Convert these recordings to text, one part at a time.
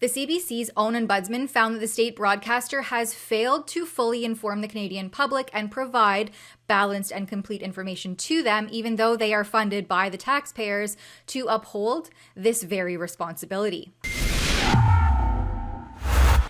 The CBC's own ombudsman found that the state broadcaster has failed to fully inform the Canadian public and provide balanced and complete information to them, even though they are funded by the taxpayers to uphold this very responsibility.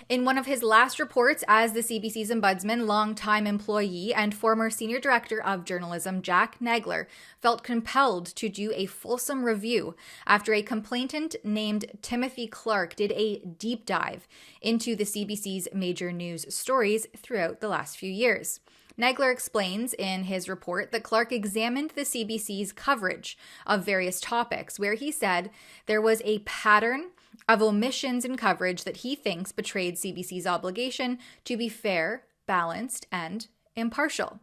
In one of his last reports as the CBC's ombudsman, longtime employee and former senior director of journalism Jack Nagler felt compelled to do a fulsome review after a complainant named Timothy Clark did a deep dive into the CBC's major news stories throughout the last few years. Nagler explains in his report that Clark examined the CBC's coverage of various topics, where he said there was a pattern of omissions in coverage that he thinks betrayed CBC's obligation to be fair, balanced, and impartial.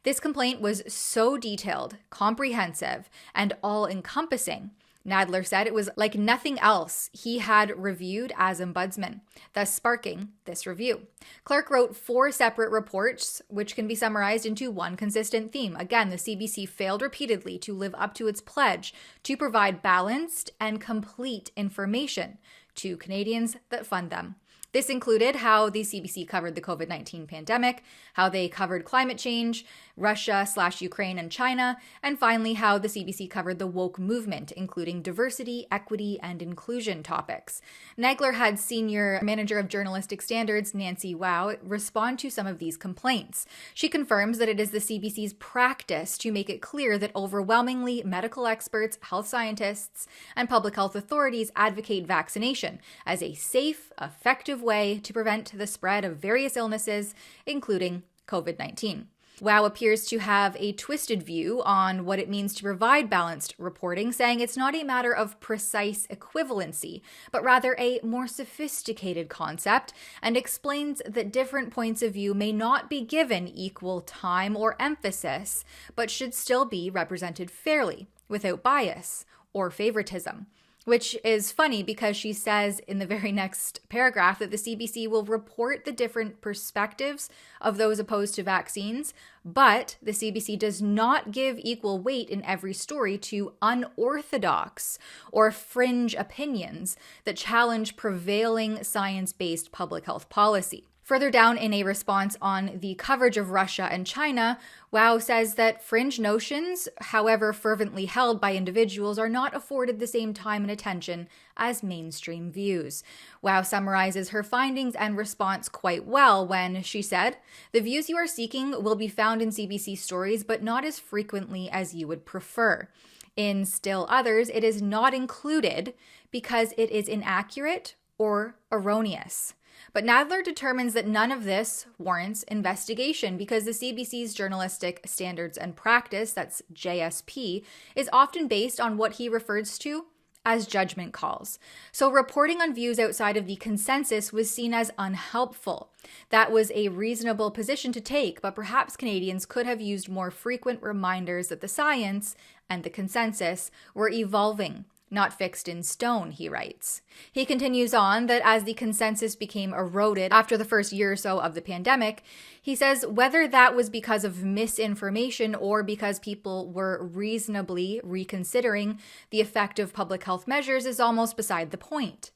This complaint was so detailed, comprehensive, and all-encompassing, Nadler said it was like nothing else he had reviewed as ombudsman, thus sparking this review. Clark wrote 4 separate reports, which can be summarized into one consistent theme. Again, the CBC failed repeatedly to live up to its pledge to provide balanced and complete information to Canadians that fund them. This included how the CBC covered the COVID-19 pandemic, how they covered climate change, Russia/Ukraine and China, and finally how the CBC covered the woke movement, including diversity, equity, and inclusion topics. Nagler had Senior Manager of Journalistic Standards, Nancy Wow, respond to some of these complaints. She confirms that it is the CBC's practice to make it clear that overwhelmingly medical experts, health scientists, and public health authorities advocate vaccination as a safe, effective way to prevent the spread of various illnesses, including COVID-19. Wow appears to have a twisted view on what it means to provide balanced reporting, saying it's not a matter of precise equivalency, but rather a more sophisticated concept, and explains that different points of view may not be given equal time or emphasis, but should still be represented fairly, without bias or favoritism. Which is funny because she says in the very next paragraph that the CBC will report the different perspectives of those opposed to vaccines, but the CBC does not give equal weight in every story to unorthodox or fringe opinions that challenge prevailing science-based public health policy. Further down in a response on the coverage of Russia and China, Wow says that fringe notions, however fervently held by individuals, are not afforded the same time and attention as mainstream views. Wow summarizes her findings and response quite well when she said, "The views you are seeking will be found in CBC stories, but not as frequently as you would prefer. In still others, it is not included because it is inaccurate or erroneous." But Nadler determines that none of this warrants investigation because the CBC's journalistic standards and practice, that's JSP, is often based on what he refers to as judgment calls. So reporting on views outside of the consensus was seen as unhelpful. That was a reasonable position to take, but perhaps Canadians could have used more frequent reminders that the science and the consensus were evolving, not fixed in stone, he writes. He continues on that as the consensus became eroded after the first year or so of the pandemic, he says whether that was because of misinformation or because people were reasonably reconsidering the effect of public health measures is almost beside the point.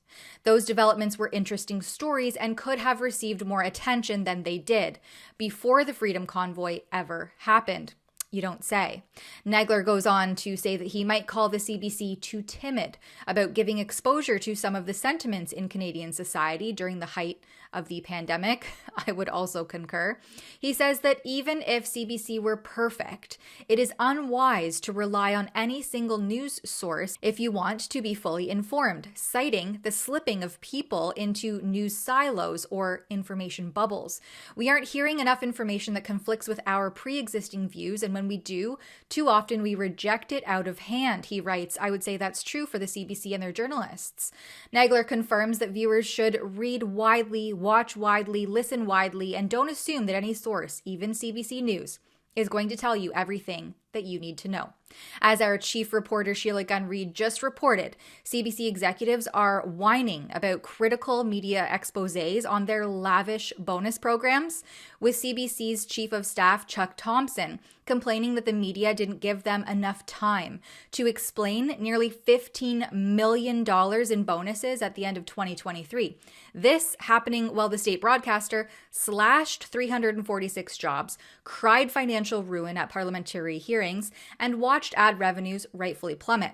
Those developments were interesting stories and could have received more attention than they did before the Freedom Convoy ever happened. You don't say. Nagler goes on to say that he might call the CBC too timid about giving exposure to some of the sentiments in Canadian society during the height of the pandemic. I would also concur. He says that even if CBC were perfect, it is unwise to rely on any single news source if you want to be fully informed, citing the slipping of people into news silos or information bubbles. We aren't hearing enough information that conflicts with our pre-existing views, and when we do, too often we reject it out of hand, he writes. I would say that's true for the CBC and their journalists. Nagler confirms that viewers should read widely, watch widely, listen widely, and don't assume that any source, even CBC News, is going to tell you everything that you need to know. As our chief reporter Sheila Gunn-Reid just reported, CBC executives are whining about critical media exposés on their lavish bonus programs, with CBC's chief of staff Chuck Thompson complaining that the media didn't give them enough time to explain nearly $15 million in bonuses at the end of 2023. This happening while the state broadcaster slashed 346 jobs, cried financial ruin at parliamentary hearings, and watched ad revenues rightfully plummet.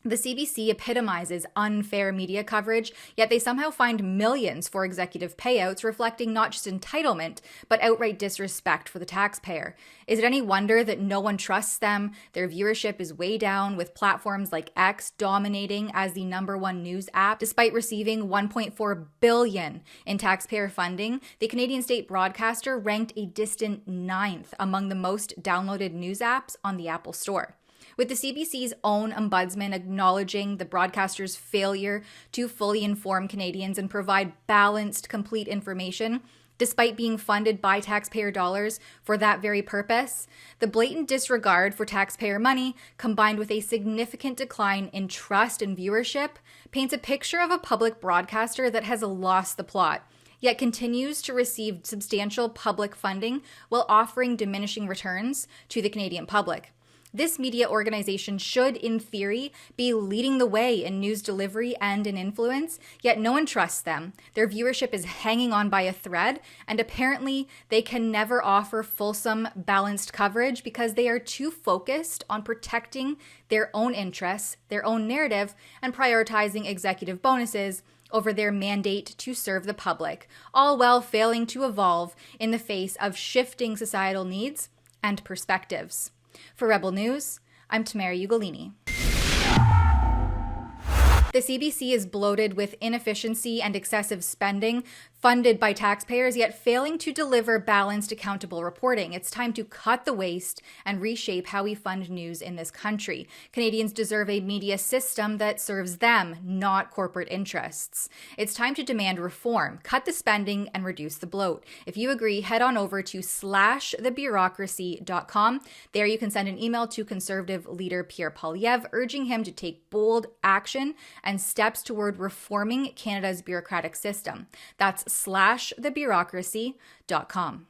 The CBC epitomizes unfair media coverage, yet they somehow find millions for executive payouts, reflecting not just entitlement, but outright disrespect for the taxpayer. Is it any wonder that no one trusts them? Their viewership is way down, with platforms like X dominating as the #1 news app. Despite receiving $1.4 billion in taxpayer funding, the Canadian state broadcaster ranked a distant 9th among the most downloaded news apps on the Apple Store. With the CBC's own ombudsman acknowledging the broadcaster's failure to fully inform Canadians and provide balanced, complete information, despite being funded by taxpayer dollars for that very purpose, the blatant disregard for taxpayer money, combined with a significant decline in trust and viewership, paints a picture of a public broadcaster that has lost the plot, yet continues to receive substantial public funding while offering diminishing returns to the Canadian public. This media organization should, in theory, be leading the way in news delivery and in influence, yet no one trusts them. Their viewership is hanging on by a thread, and apparently they can never offer fulsome, balanced coverage because they are too focused on protecting their own interests, their own narrative, and prioritizing executive bonuses over their mandate to serve the public, all while failing to evolve in the face of shifting societal needs and perspectives. For Rebel News, I'm Tamara Ugolini. The CBC is bloated with inefficiency and excessive spending, funded by taxpayers, yet failing to deliver balanced, accountable reporting. It's time to cut the waste and reshape how we fund news in this country. Canadians deserve a media system that serves them, not corporate interests. It's time to demand reform, cut the spending, and reduce the bloat. If you agree, head on over to slashthebureaucracy.com. There you can send an email to Conservative leader Pierre Poilievre, urging him to take bold action and steps toward reforming Canada's bureaucratic system. That's slashthebureaucracy.com.